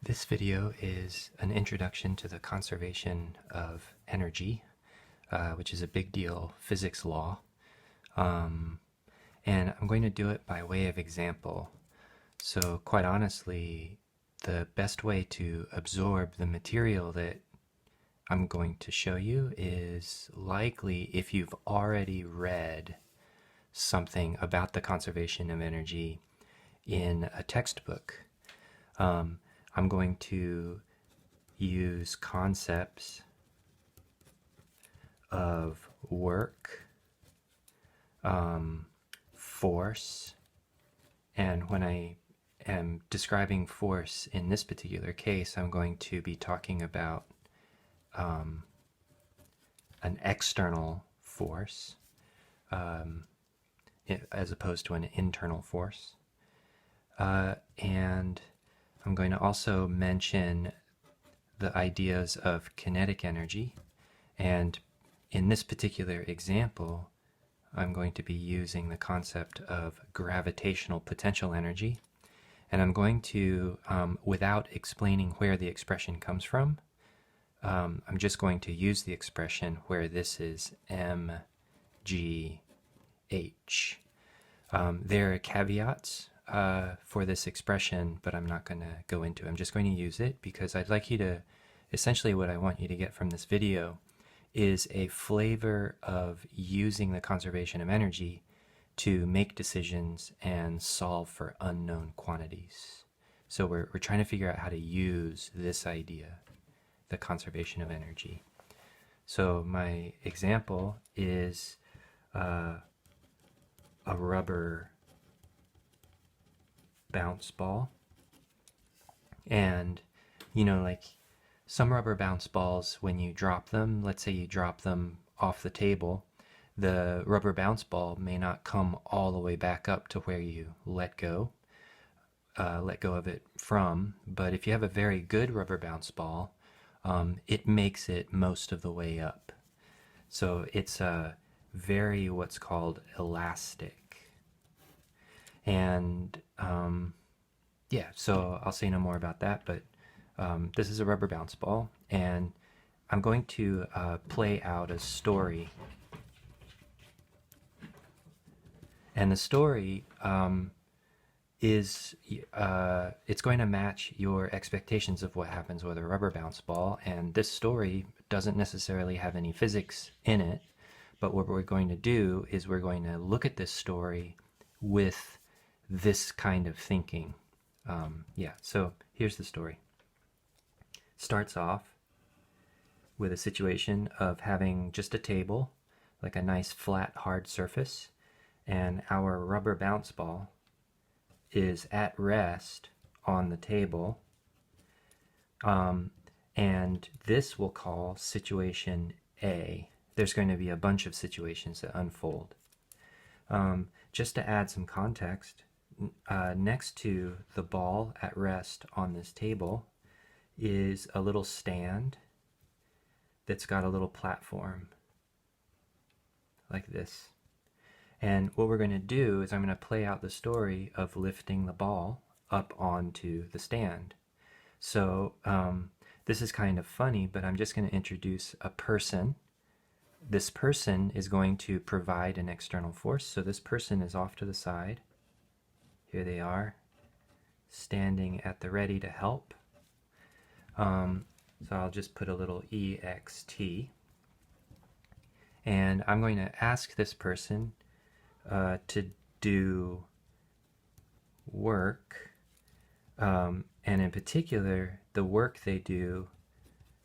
This video is an introduction to the conservation of energy, which is a big deal physics law. Um, and I'm going to do it by way of example. So quite honestly, the best way to absorb the material that I'm going to show you is likely if you've already read something about the conservation of energy in a textbook. I'm going to use concepts of work, force, and when I am describing force in this particular case, I'm going to be talking about an external force as opposed to an internal force. And I'm going to also mention the ideas of kinetic energy. And in this particular example, I'm going to be using the concept of gravitational potential energy. And I'm going to, without explaining where the expression comes from, I'm just going to use the expression where this is mgh. There are caveats for this expression, but I'm not going to go into it. I'm just going to use it because I'd like you to, essentially what I want you to get from this video is a flavor of using the conservation of energy to make decisions and solve for unknown quantities. So we're trying to figure out how to use this idea, the conservation of energy. So my example is a rubber bounce ball. And, like some rubber bounce balls, when you drop them, let's say you drop them off the table, the rubber bounce ball may not come all the way back up to where you let go of it from. But if you have a very good rubber bounce ball, it makes it most of the way up. So it's very what's called elastic. And yeah, so I'll say no more about that, but this is a rubber bounce ball, and I'm going to play out a story. And the story is it's going to match your expectations of what happens with a rubber bounce ball. And this story doesn't necessarily have any physics in it, but what we're going to do is we're going to look at this story with this kind of thinking. Yeah, so here's the story. Starts off with a situation of having just a table, like a nice flat hard surface, and our rubber bounce ball is at rest on the table, and this we'll call situation A. There's going to be a bunch of situations that unfold. Just to add some context, next to the ball at rest on this table is a little stand that's got a little platform like this. And what we're going to do is I'm going to play out the story of lifting the ball up onto the stand. So this is kind of funny, but I'm just going to introduce a person. This person is going to provide an external force. So this person is off to the side. Here they are, standing at the ready to help. So I'll just put a little EXT. And I'm going to ask this person to do work. And in particular, the work they do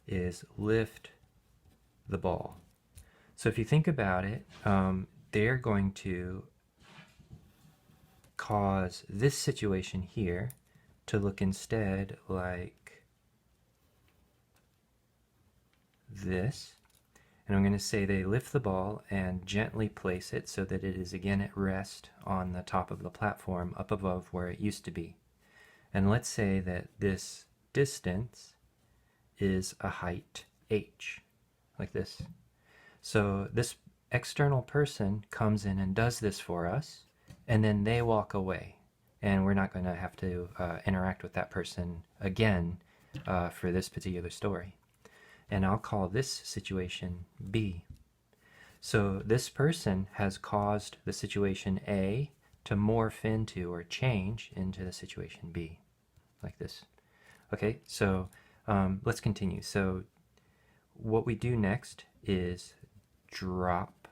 is lift the ball. So if you think about it, they're going to cause this situation here to look instead like this. And I'm going to say they lift the ball and gently place it so that it is again at rest on the top of the platform up above where it used to be. And let's say that this distance is a height h, like this. So this external person comes in and does this for us, and then they walk away and we're not going to have to interact with that person again for this particular story. And I'll call this situation B. So this person has caused the situation A to morph into or change into the situation B, like this. Okay, so let's continue. So what we do next is drop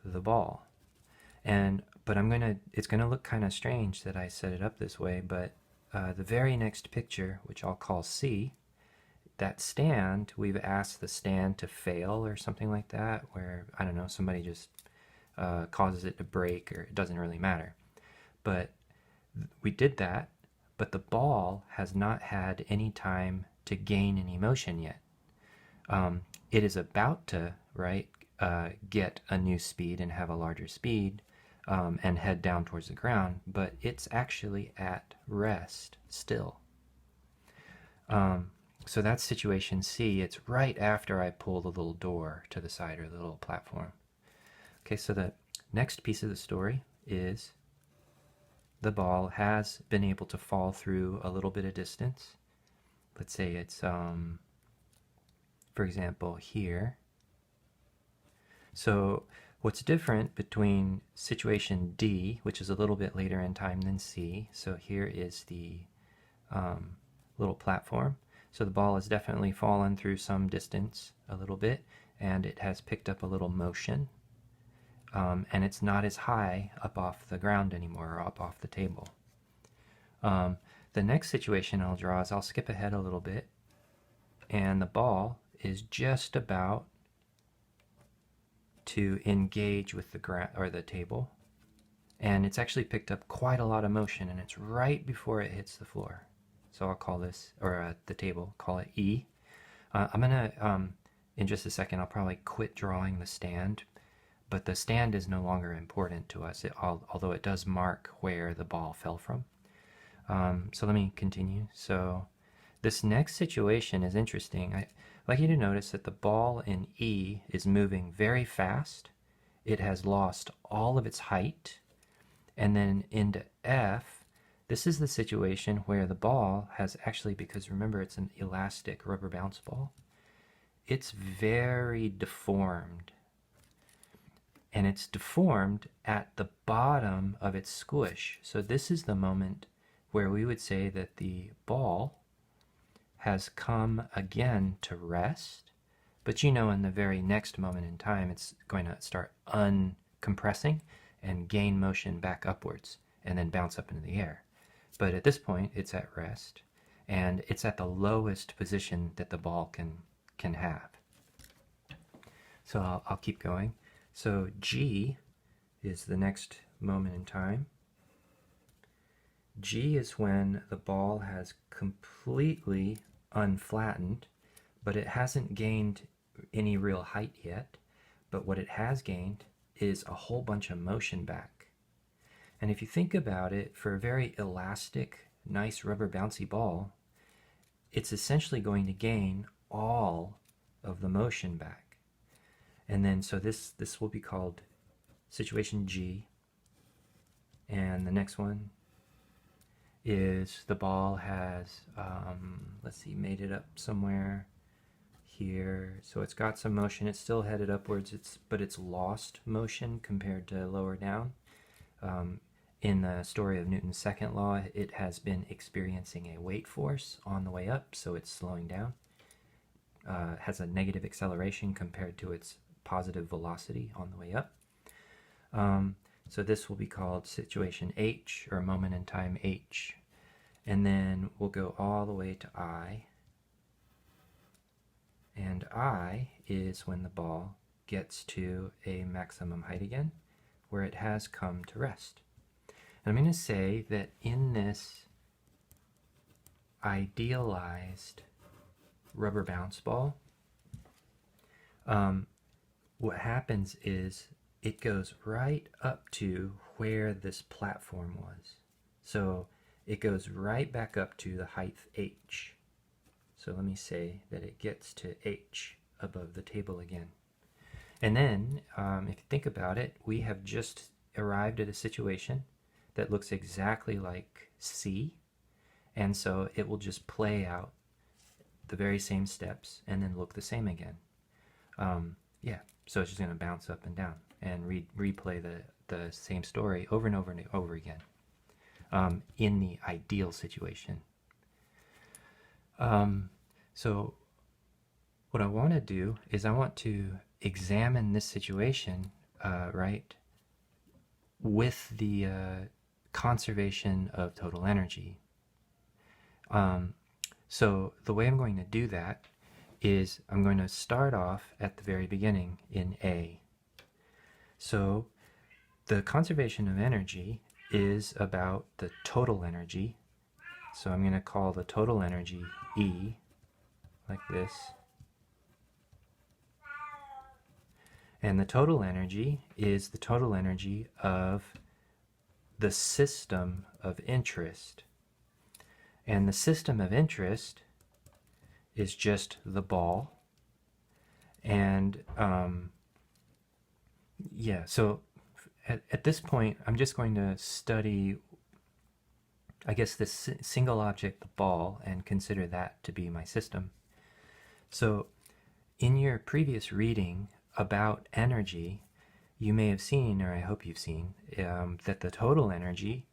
the ball. But it's gonna look kind of strange that I set it up this way, but the very next picture, which I'll call C, that stand, we've asked the stand to fail or something like that, where, I don't know, somebody just causes it to break, or it doesn't really matter. But we did that, but the ball has not had any time to gain any motion yet. It is about to, right, get a new speed and have a larger speed and head down towards the ground, but it's actually at rest still. So that's situation C. It's right after I pull the little door to the side, or the little platform. Okay, so the next piece of the story is the ball has been able to fall through a little bit of distance. Let's say it's, for example, here. So what's different between situation D, which is a little bit later in time than C, so here is the little platform. So the ball has definitely fallen through some distance a little bit, and it has picked up a little motion, and it's not as high up off the ground anymore, or up off the table. The next situation I'll draw is, I'll skip ahead a little bit, and the ball is just about to engage with the ground or the table, and it's actually picked up quite a lot of motion, and it's right before it hits the floor. So I'll call this, or the table, call it E. I'm gonna, in just a second, I'll probably quit drawing the stand, but the stand is no longer important to us, although it does mark where the ball fell from. So let me continue. So this next situation is interesting. I'd like you to notice that the ball in E is moving very fast. It has lost all of its height. And then into F, this is the situation where the ball has actually, because remember it's an elastic rubber bounce ball, it's very deformed. And it's deformed at the bottom of its squish. So this is the moment where we would say that the ball has come again to rest, but you know, in the very next moment in time, it's going to start uncompressing and gain motion back upwards and then bounce up into the air. But at this point, it's at rest, and it's at the lowest position that the ball can have. So I'll keep going. So G is the next moment in time. G is when the ball has completely unflattened, but it hasn't gained any real height yet. But what it has gained is a whole bunch of motion back. And if you think about it, for a very elastic, nice rubber bouncy ball, it's essentially going to gain all of the motion back. And then, so this will be called situation G. And the next one is the ball has, let's see, made it up somewhere here. So it's got some motion. It's still headed upwards, but it's lost motion compared to lower down. In the story of Newton's second law, it has been experiencing a weight force on the way up, so it's slowing down. Has a negative acceleration compared to its positive velocity on the way up. So this will be called situation H, or moment in time H. And then we'll go all the way to I. And I is when the ball gets to a maximum height again, where it has come to rest. And I'm going to say that in this idealized rubber bounce ball, what happens is it goes right up to where this platform was. So it goes right back up to the height H. So let me say that it gets to H above the table again. And then, if you think about it, we have just arrived at a situation that looks exactly like C, and so it will just play out the very same steps and then look the same again. Yeah, so it's just going to bounce up and down and replay the same story over and over and over again in the ideal situation. So what I want to do is I want to examine this situation, right, with the conservation of total energy. So the way I'm going to do that is I'm going to start off at the very beginning in A. So the conservation of energy is about the total energy. So I'm going to call the total energy E, like this. And the total energy is the total energy of the system of interest. And the system of interest is just the ball. And yeah, so at this point, I'm just going to study, I guess, this single object, the ball, and consider that to be my system. So in your previous reading about energy, you may have seen, or I hope you've seen, that the total energy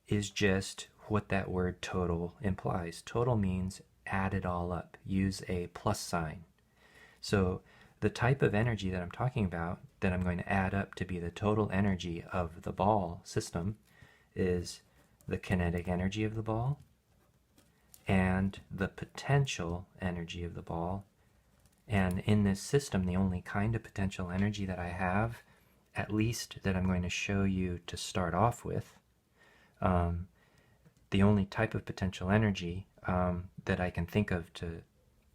is just what that word total implies. Total means add it all up, use a plus sign. So the type of energy that I'm talking about, that I'm going to add up to be the total energy of the ball system, is the kinetic energy of the ball and the potential energy of the ball. And in this system, the only kind of potential energy that I have, at least that I'm going to show you to start off with, the only type of potential energy that I can think of to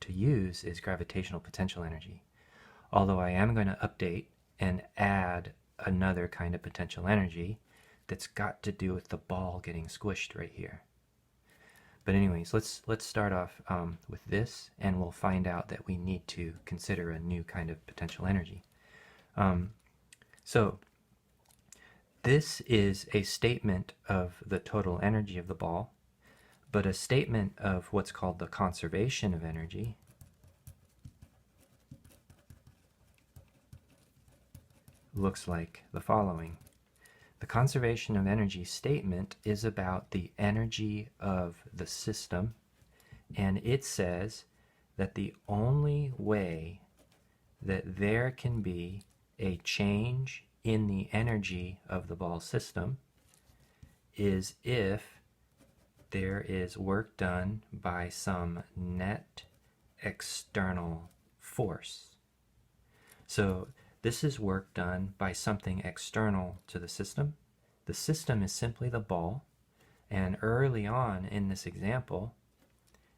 use is gravitational potential energy. Although I am going to update and add another kind of potential energy that's got to do with the ball getting squished right here. But anyways, let's start off with this, and we'll find out that we need to consider a new kind of potential energy. So this is a statement of the total energy of the ball, but a statement of what's called the conservation of energy looks like the following. The conservation of energy statement is about the energy of the system, and it says that the only way that there can be a change in the energy of the ball system is if there is work done by some net external force. So this is work done by something external to the system. The system is simply the ball, and early on in this example,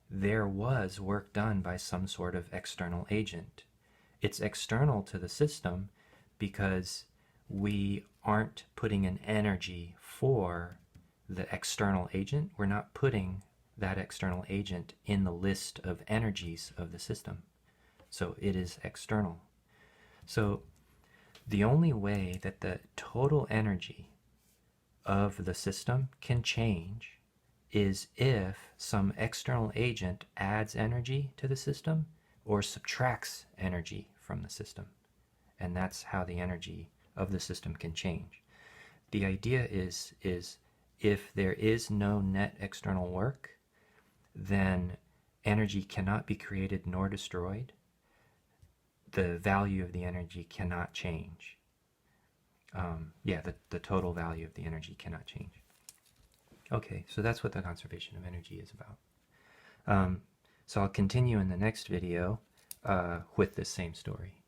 there was work done by some sort of external agent. It's external to the system because we aren't putting an energy for the external agent. We're not putting that external agent in the list of energies of the system. So it is external. So the only way that the total energy of the system can change is if some external agent adds energy to the system or subtracts energy from the system. And that's how the energy of the system can change. The idea is if there is no net external work, then energy cannot be created nor destroyed. The value of the energy cannot change. The total value of the energy cannot change. Okay, so that's what the conservation of energy is about. So I'll continue in the next video with this same story.